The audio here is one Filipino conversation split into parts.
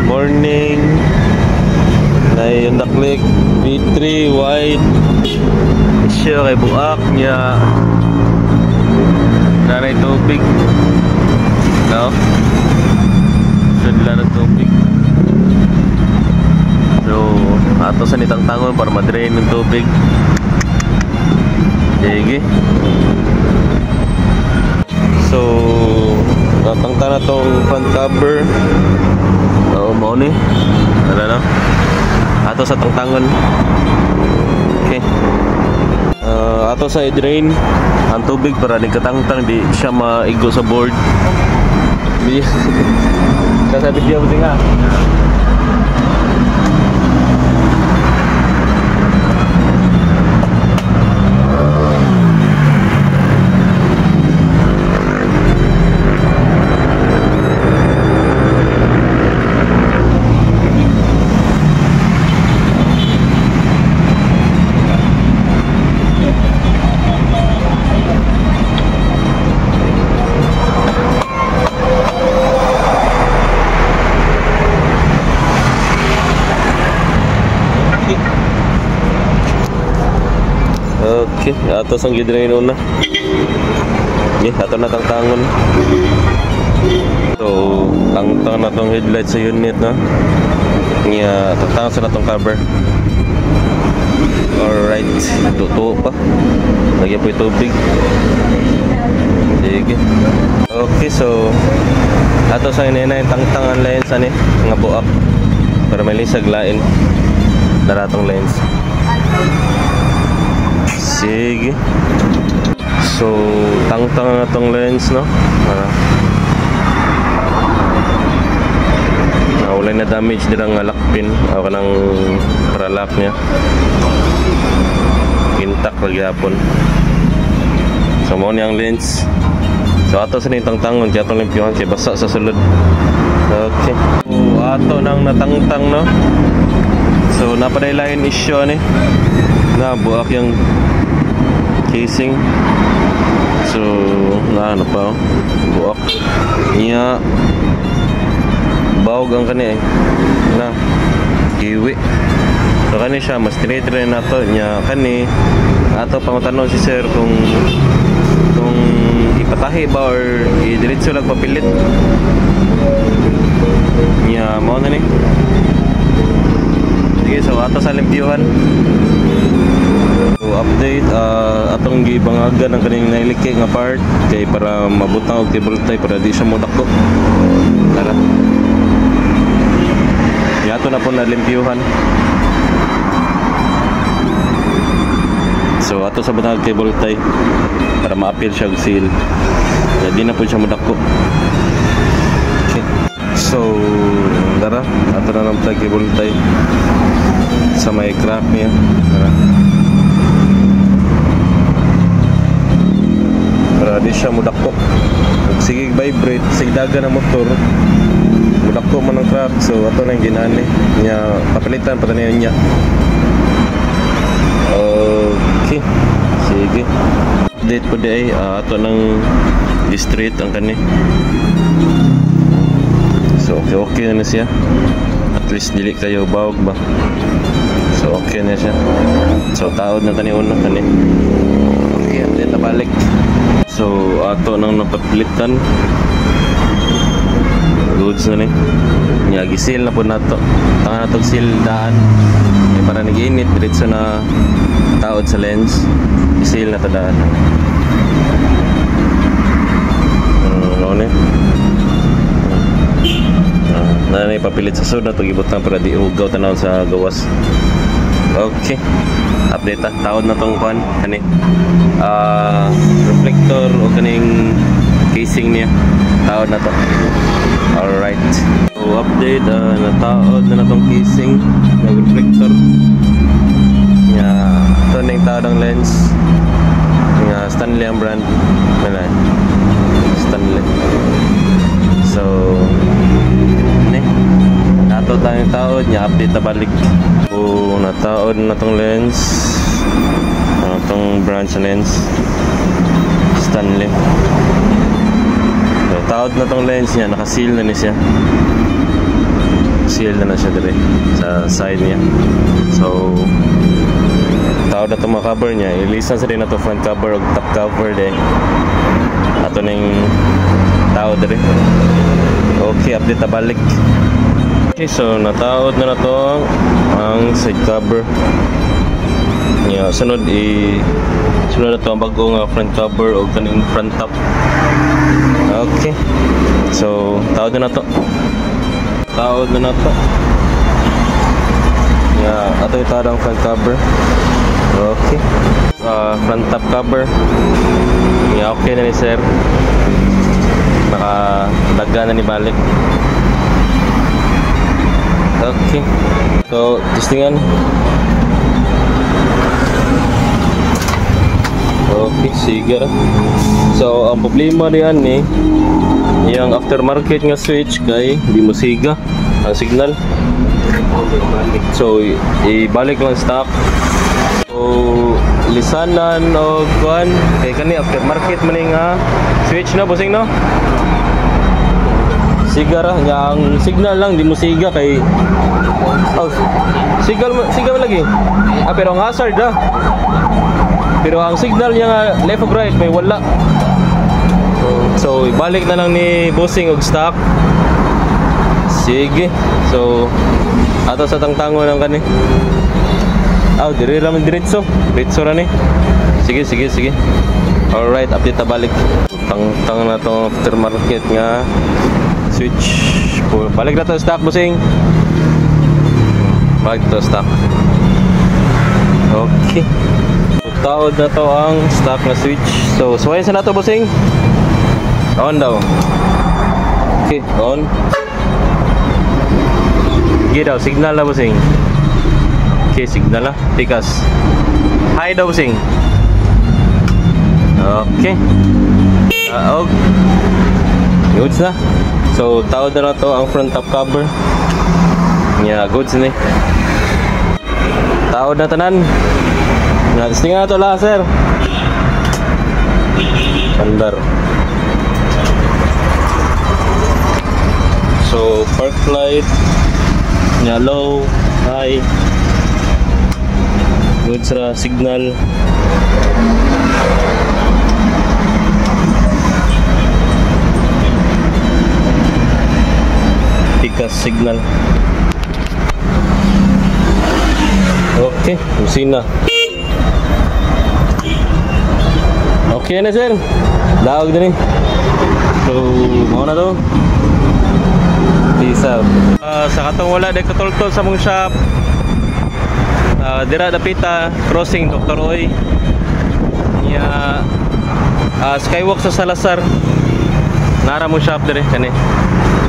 Morning na yung daklik V3 white siya kay buak niya nanay tubig no? Sudla ng tubig so ato sa nitang tangon para madrain ng tubig sige so natangka na tong front cover mo ni wala na ato sa tangtangon okay ato sa i-drain ang tubig para di katangtang di siya maigo sa board di kasabi dia buti nga okay, ato sang gidrain una. Okay, ato na tangtangon. So, tangtang na tong headlight sa unit na. Nga, tangtangon sa na tong cover. Alright, tuto pa. Lagyan po yung tubig. Sige. Okay, so ato sa inina yung tangtangan lens ani, nga buak. Para may lisag lain. Daratong lens. Sige. So, tangtang na tong lens, no? Wala na damage dirang lock pin o kanang paralak niya. Intact lagi hapon. So, mo niyang lens. So, ato sa nitang tangon, kaya itong limpyuhan, kaya basa sa sulod. Okay. So, ato nang natangtang, no? So, napadaylayan issue, ni? Na, buak yung casing. So, ano pa, buak. Iya, bawag ang kani eh. Na, kiwi. So, kani siya, mas tinitry na to niya. Kani, ato pang tanong si sir kung ipatahi ba or i-diretso lang papilit. Niya, mo na ni. Sige, so ato sa limpyuhan. So update, atong gibangagan ang kaning nailiki nga part kay para mabutang og cable tie para di siya modako. Tara. Yato na po na limpyuhan. So ato sa butang cable tie para ma-appeal siya og seal. Di na po siya modako. Okay. So tara, ato na ng cable tie sa may crack niya. Tara. Para di siya mudako. Sige vibrate, sige daga ng motor. Mudako man ang crack. So ato na yung ginani niya, papalitan pa niya niya. Okay. Sige. Update po di ay ato ng di-straight ang kani. So okay na siya. At least dili kayo bawag ba. So okay na siya. So taod na tani una kani. Okay, update na balik. So ato nang napapilitan. Goods na ni. Nya gisil na po nato. Tanga na tong seal daan. Ay para nag-init diretso na taod sa lens. Gisil na to daan. Ano ni? Na ipapilit sa sud na to gibutan para di ugaw tanaw sa gawas. Okay. Update ta, taod na tong pan kani. Reflector o kaning casing niya. Taod na to. Alright. So update, nataod na tong casing ng reflector. Nya to ning taod ang lens. Nga Stanley ang brand. Wala. Stanley. So nato tayong taod niya, update na balik. So nataod na tong lens, tong branch lens Stanley. So taod na tong lens niya, nakaseal na ni siya. seal na siya dire sa side niya. So tawad na to mga cover niya, ilisan sa din na to front cover o top cover din ato ning tawad dire. Okay, update na balik. Okay, so nataod na to ang side cover niya. Sunod na to ang bagong front cover o kaning front top. Okay, so taod na to ato ito ang front cover. Okay, front top cover okay na ni sir, nakadaga na ni balik. Okay, so testingan. Okay, sige. So ang problema diyan ni yung aftermarket nga switch kay di mo siga ang signal. So ibalik lang stock. So lisanan o kuan kay kani aftermarket man nga switch na bossing no. Sigara nga ang signal lang di mo siga kay sigal man lagi. Pero ang hazard pero ang signal niya nga left o right may wala. So ibalik na lang ni bossing og stock. Sige. So ato sa tangtango ng kani. Dire ramen diretso ra ni. Sige. Alright, update ta balik. Tang na to aftermarket nga switch. Balik na to stock bossing. Balik to stock. Okay. Taod na to ang stock na switch. So suwayin sa nato bossing. On daw. Okay, on. Sige daw, signal na bossing. Okay, signal na. Tikas. Hi daw bossing. Okay. Goods na. So taod na to ang front top cover. Goods ni. Taod na tanan. Testingan na to laser. Andar. So park light low, high, good sa signal. Tikas signal. Okay, busina. Okay na sir. Daog din. So, mo na to. Peace out. Sa katong wala day katultol sa mong shop. Dira dapita crossing Dr. Oy. Skywalk sa Salazar. Nara mo shop dire kani.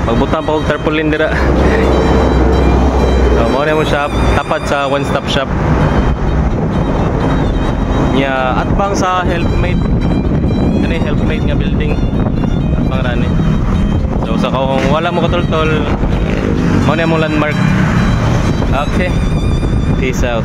Magbutang pa og tarpaulin dira. So, mo na mo shop tapat sa one stop shop. At bang sa Helpmate. Kani Helpmate nga building. At bang rani. So sa kung wala mo katultol, mo na mong landmark. Okay, peace out.